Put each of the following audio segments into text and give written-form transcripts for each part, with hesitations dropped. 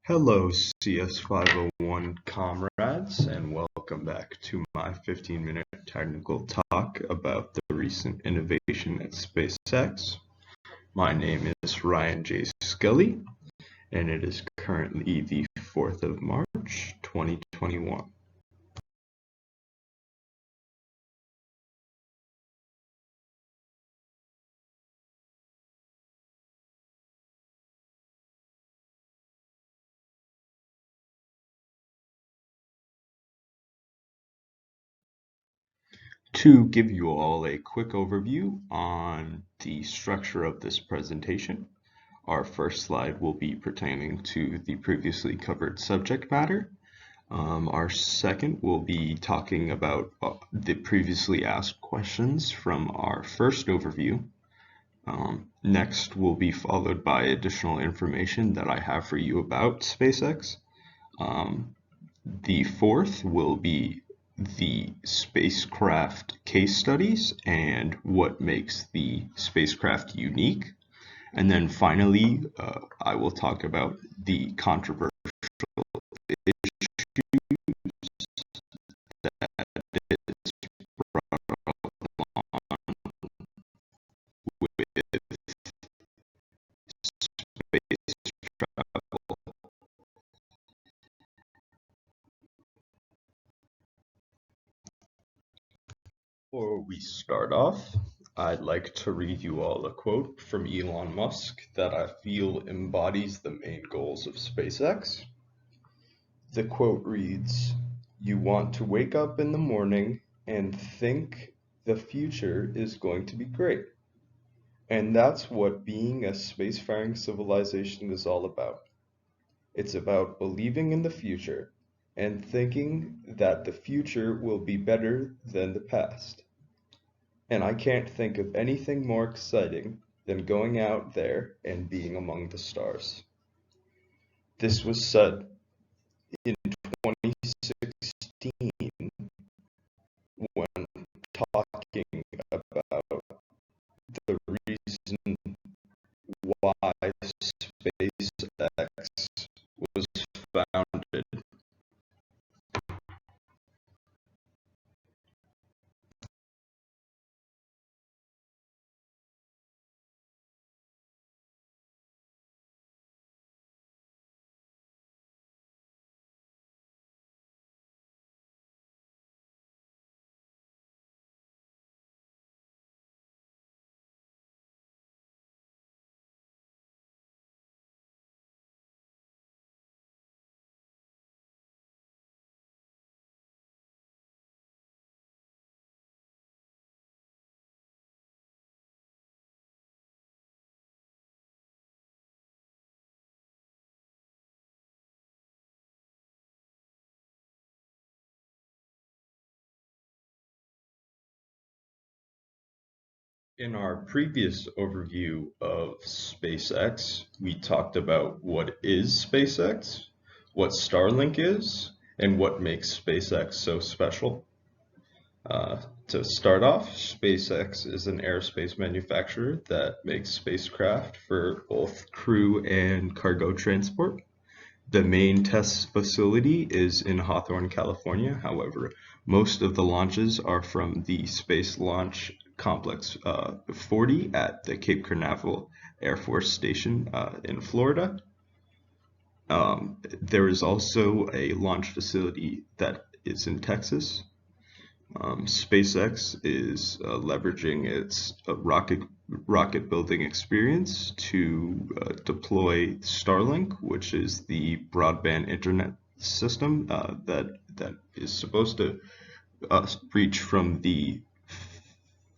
Hello, CS501 comrades, and welcome back to my 15-minute technical talk about the recent innovation at SpaceX. My name is Ryan J. Scully, and it is currently the 4th of March, 2021. To give you all a quick overview on the structure of this presentation, our first slide will be pertaining to the previously covered subject matter. Our second will be talking about the previously asked questions from our first overview. Next will be followed by additional information that I have for you about SpaceX. The fourth will be the spacecraft case studies and what makes the spacecraft unique. And then finally, I will talk about the controversial Before we start off, I'd like to read you all a quote from Elon Musk that I feel embodies the main goals of SpaceX. The quote reads, "You want to wake up in the morning and think the future is going to be great." And that's what being a spacefaring civilization is all about. It's about believing in the future and thinking that the future will be better than the past. And I can't think of anything more exciting than going out there and being among the stars. This was said in 2016 when talking about the reason why SpaceX was founded. In our previous overview of SpaceX, we talked about what is SpaceX, what Starlink is, and what makes SpaceX so special. To start off, SpaceX is an aerospace manufacturer that makes spacecraft for both crew and cargo transport. The main test facility is in Hawthorne, California. However, most of the launches are from the Space Launch Complex 40 at the Cape Canaveral Air Force Station in Florida. There is also a launch facility that is in Texas. SpaceX is leveraging its rocket building experience to deploy Starlink, which is the broadband internet system that is supposed to reach from the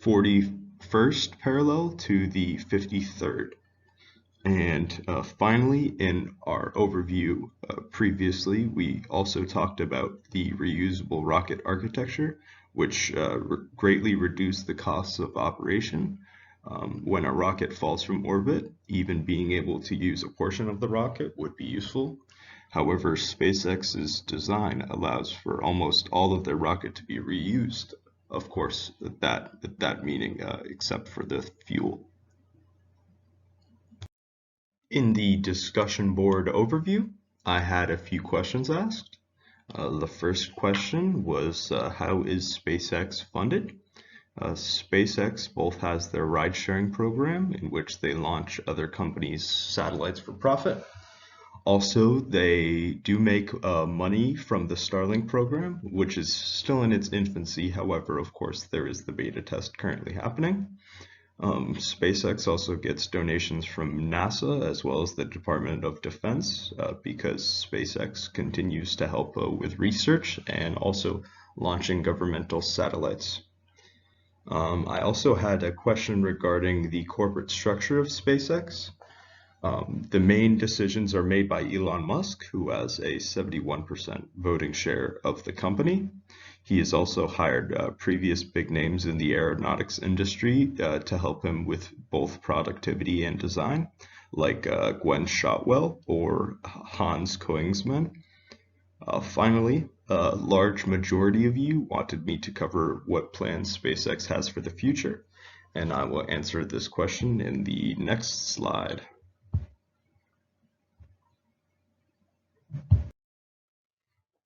41st parallel to the 53rd. And finally, in our overview previously, we also talked about the reusable rocket architecture, which greatly reduced the costs of operation. When a rocket falls from orbit, even being able to use a portion of the rocket would be useful. However, SpaceX's design allows for almost all of their rocket to be reused. Of course, that meaning except for the fuel. In the discussion board overview, I had a few questions asked. The first question was how is SpaceX funded? SpaceX both has their ride-sharing program in which they launch other companies' satellites for profit. Also, they do make money from the Starlink program, which is still in its infancy. However, of course, there is the beta test currently happening. SpaceX also gets donations from NASA as well as the Department of Defense because SpaceX continues to help with research and also launching governmental satellites. I also had a question regarding the corporate structure of SpaceX. The main decisions are made by Elon Musk, who has a 71% voting share of the company. He has also hired previous big names in the aeronautics industry to help him with both productivity and design, like Gwen Shotwell or Hans Koenigsmann. Finally, a large majority of you wanted me to cover what plans SpaceX has for the future, and I will answer this question in the next slide.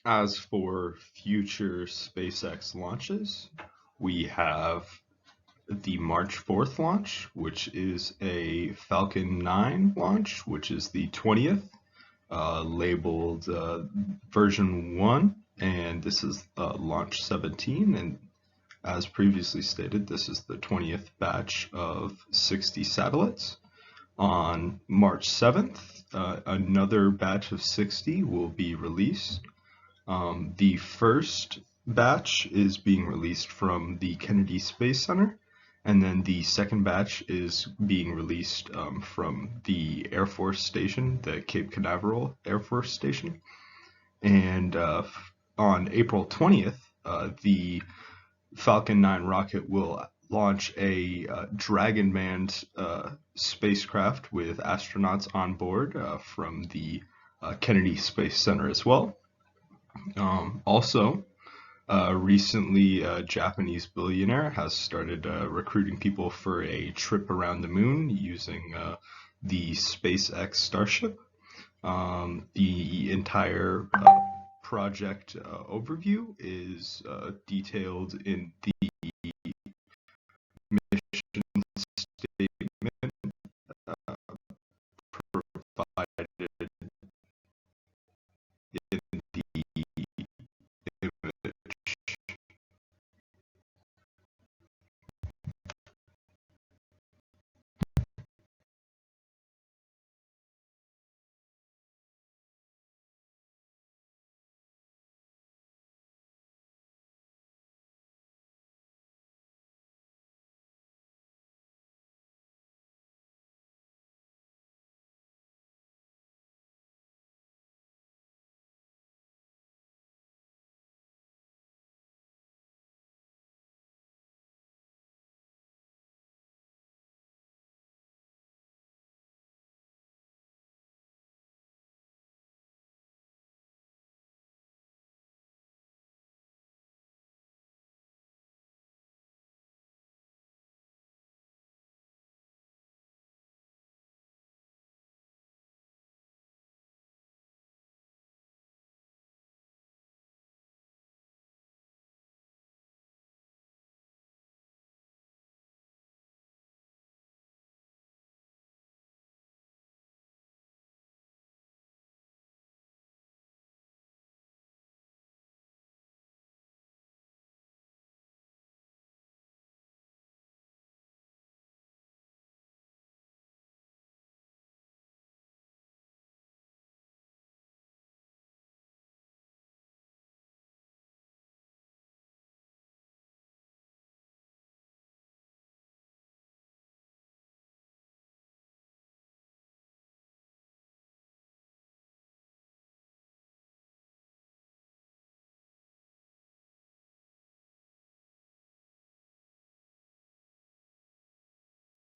As for future SpaceX launches, we have the March 4th launch, which is a Falcon 9 launch, which is the 20th, labeled version 1, and this is launch 17, and as previously stated, this is the 20th batch of 60 satellites. On March 7th, another batch of 60 will be released. The first batch is being released from the Kennedy Space Center, and then the second batch is being released from the Air Force Station, the Cape Canaveral Air Force Station. And on April 20th, the Falcon 9 rocket will launch a Dragon-manned spacecraft with astronauts on board from the Kennedy Space Center as well. Also, recently, a Japanese billionaire has started recruiting people for a trip around the moon using the SpaceX Starship. The entire project overview is detailed in the mission statement provided in the image.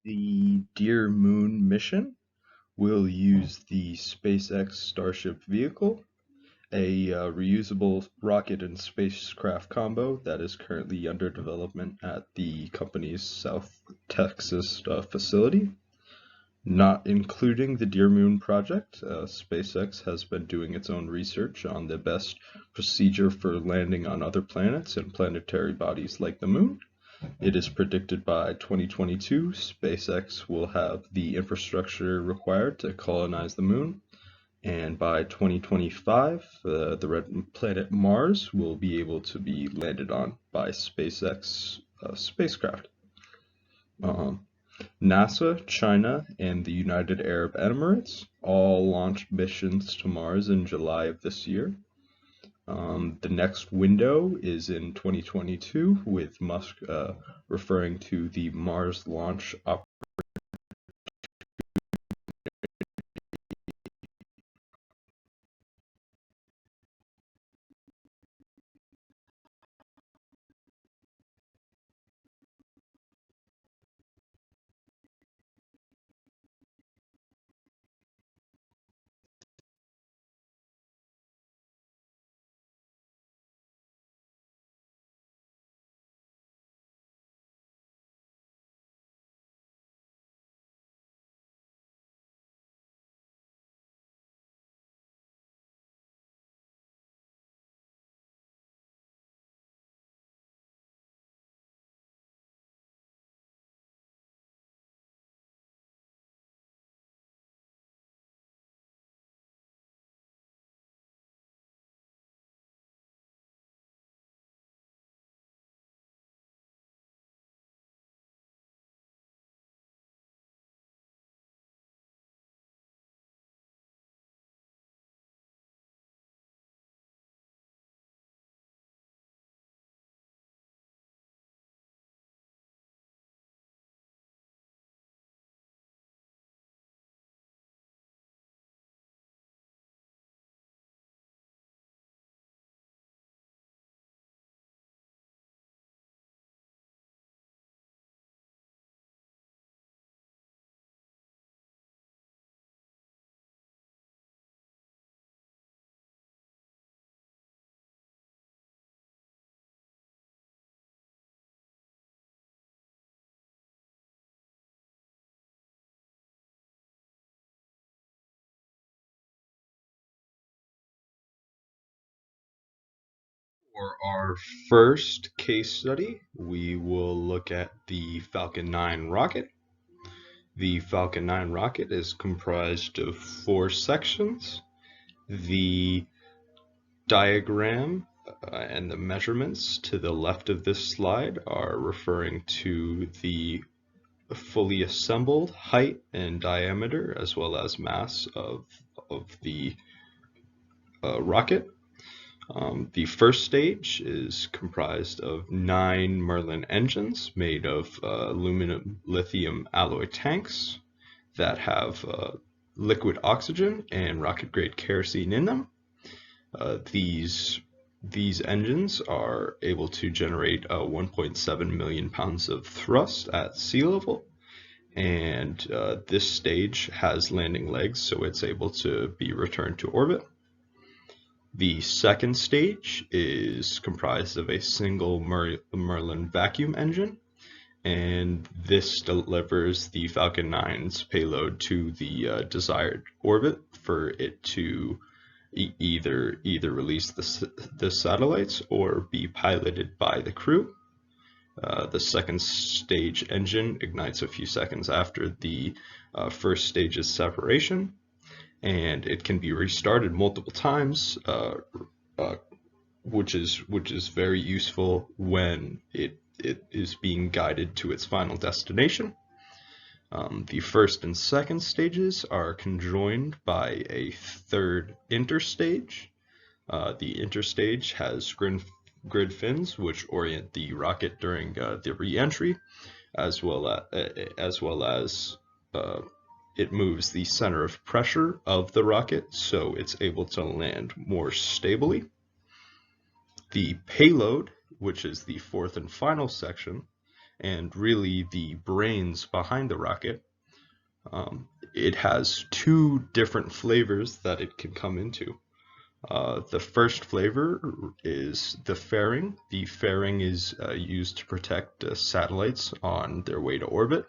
The Dear Moon mission will use the SpaceX Starship vehicle, a reusable rocket and spacecraft combo that is currently under development at the company's South Texas facility. Not including the Dear Moon project, SpaceX has been doing its own research on the best procedure for landing on other planets and planetary bodies like the Moon. It is predicted by 2022, SpaceX will have the infrastructure required to colonize the Moon, and by 2025, the red planet Mars will be able to be landed on by SpaceX spacecraft. NASA, China, and the United Arab Emirates all launched missions to Mars in July of this year. The next window is in 2022, with Musk referring to the Mars launch opportunity. For our first case study, we will look at the Falcon 9 rocket. The Falcon 9 rocket is comprised of 4 sections. The diagram and the measurements to the left of this slide are referring to the fully assembled height and diameter as well as mass of the rocket. The first stage is comprised of 9 Merlin engines made of aluminum lithium alloy tanks that have liquid oxygen and rocket grade kerosene in them. These engines are able to generate 1.7 million pounds of thrust at sea level, and this stage has landing legs, so it's able to be returned to orbit. The second stage is comprised of a single Merlin vacuum engine, and this delivers the Falcon 9's payload to the desired orbit for it to either release the satellites or be piloted by the crew. The second stage engine ignites a few seconds after the first stage's separation, and it can be restarted multiple times, which is very useful when it is being guided to its final destination. The first and second stages are conjoined by a third interstage. The interstage has grid fins which orient the rocket during the re-entry, as well as it moves the center of pressure of the rocket so it's able to land more stably. The payload, which is the fourth and final section, and really the brains behind the rocket, it has 2 different flavors that it can come into. The first flavor is the fairing. The fairing is used to protect satellites on their way to orbit.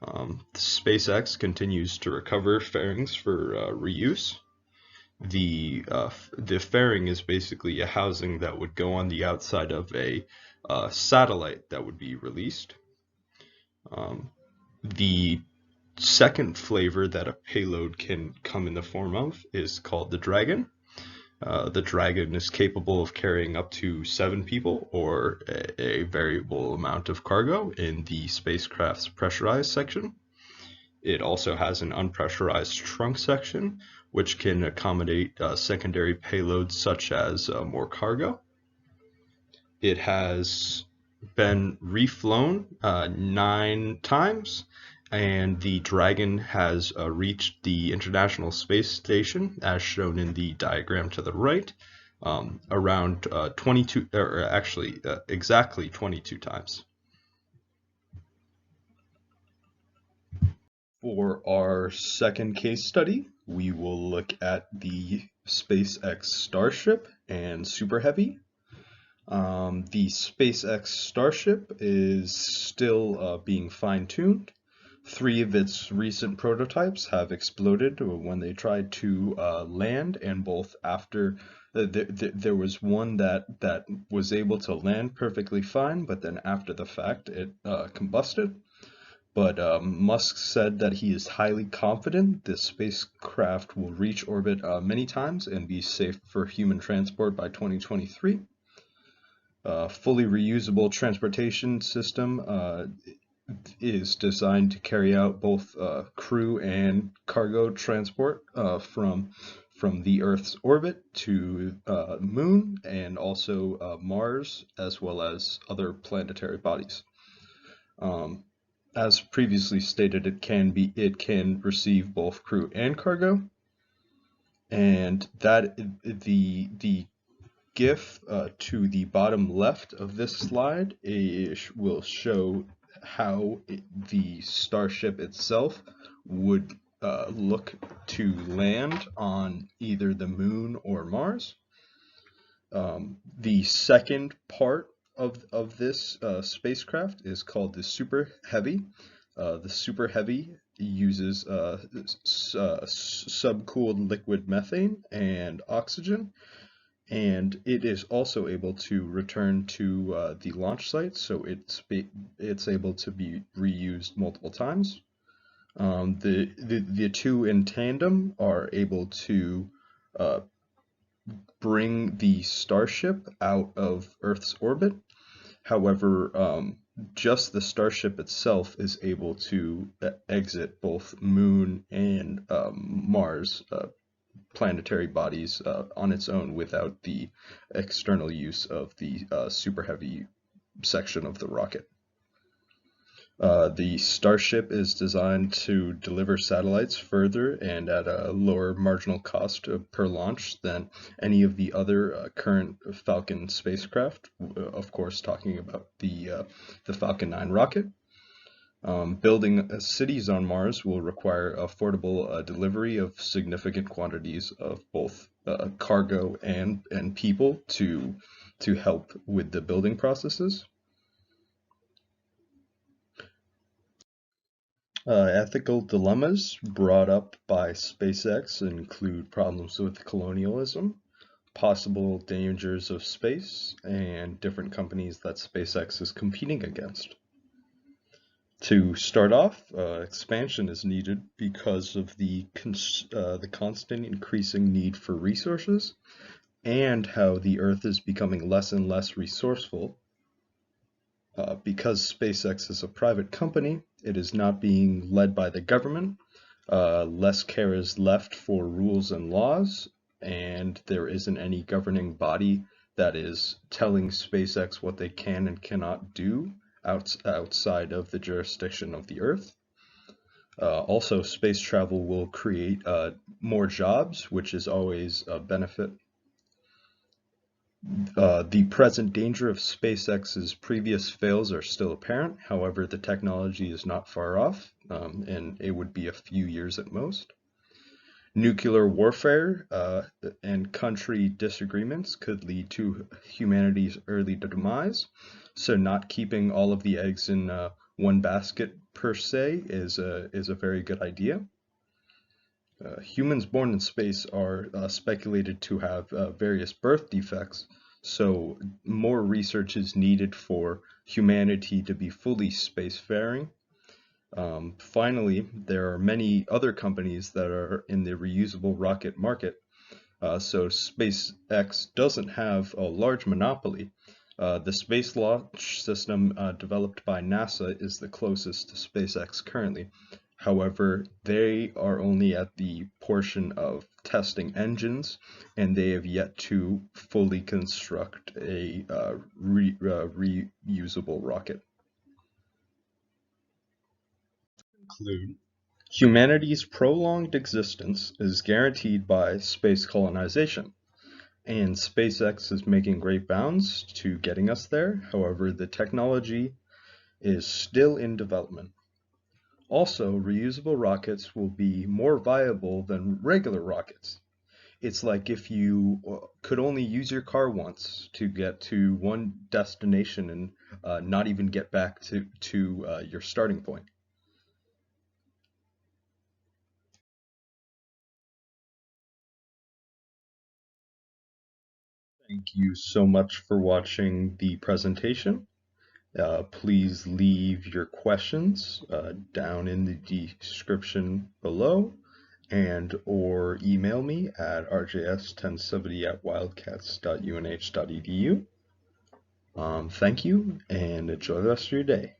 SpaceX continues to recover fairings for reuse. The fairing is basically a housing that would go on the outside of a satellite that would be released. The second flavor that a payload can come in the form of is called the Dragon. The Dragon is capable of carrying up to 7 people or a variable amount of cargo in the spacecraft's pressurized section. It also has an unpressurized trunk section, which can accommodate secondary payloads such as more cargo. It has been reflown 9 times, and the Dragon has reached the International Space Station, as shown in the diagram to the right, around 22, or actually exactly 22 times. For our second case study, we will look at the SpaceX Starship and Super Heavy. The SpaceX Starship is still being fine-tuned. 3 of its recent prototypes have exploded when they tried to land, and both after there was one that was able to land perfectly fine, but then after the fact it combusted. But Musk said that he is highly confident this spacecraft will reach orbit many times and be safe for human transport by 2023. Fully reusable transportation system is designed to carry out both crew and cargo transport from the Earth's orbit to Moon and also Mars, as well as other planetary bodies. As previously stated, it can receive both crew and cargo, and that the GIF to the bottom left of this slide will show how the Starship itself would look to land on either the Moon or Mars. The second part of this spacecraft is called the Super Heavy. The Super Heavy uses subcooled liquid methane and oxygen, and it is also able to return to the launch site, so it's able to be reused multiple times. The two in tandem are able to bring the Starship out of Earth's orbit. However, just the Starship itself is able to exit both Moon and Mars planetary bodies on its own without the external use of the Super Heavy section of the rocket. The Starship is designed to deliver satellites further and at a lower marginal cost per launch than any of the other current Falcon spacecraft, of course talking about the Falcon 9 rocket. Building cities on Mars will require affordable delivery of significant quantities of both cargo and people to help with the building processes. Ethical dilemmas brought up by SpaceX include problems with colonialism, possible dangers of space, and different companies that SpaceX is competing against. To start off, expansion is needed because of the constant increasing need for resources and how the Earth is becoming less and less resourceful. Because SpaceX is a private company, it is not being led by the government. Less care is left for rules and laws, and there isn't any governing body that is telling SpaceX what they can and cannot do outside of the jurisdiction of the Earth. Also, space travel will create more jobs, which is always a benefit. The present danger of SpaceX's previous fails are still apparent. However, the technology is not far off, and it would be a few years at most. Nuclear warfare and country disagreements could lead to humanity's early demise, so not keeping all of the eggs in one basket per se is a very good idea. Humans born in space are speculated to have various birth defects, so more research is needed for humanity to be fully spacefaring. Finally, there are many other companies that are in the reusable rocket market, so SpaceX doesn't have a large monopoly. The space launch system developed by NASA is the closest to SpaceX currently. However, they are only at the portion of testing engines, and they have yet to fully construct a reusable rocket. Conclude. Humanity's prolonged existence is guaranteed by space colonization, and SpaceX is making great bounds to getting us there. However, the technology is still in development. Also, reusable rockets will be more viable than regular rockets. It's like if you could only use your car once to get to one destination and not even get back to your starting point. Thank you so much for watching the presentation. Please leave your questions down in the description below and or email me at rjs1070@wildcats.unh.edu. Thank you and enjoy the rest of your day.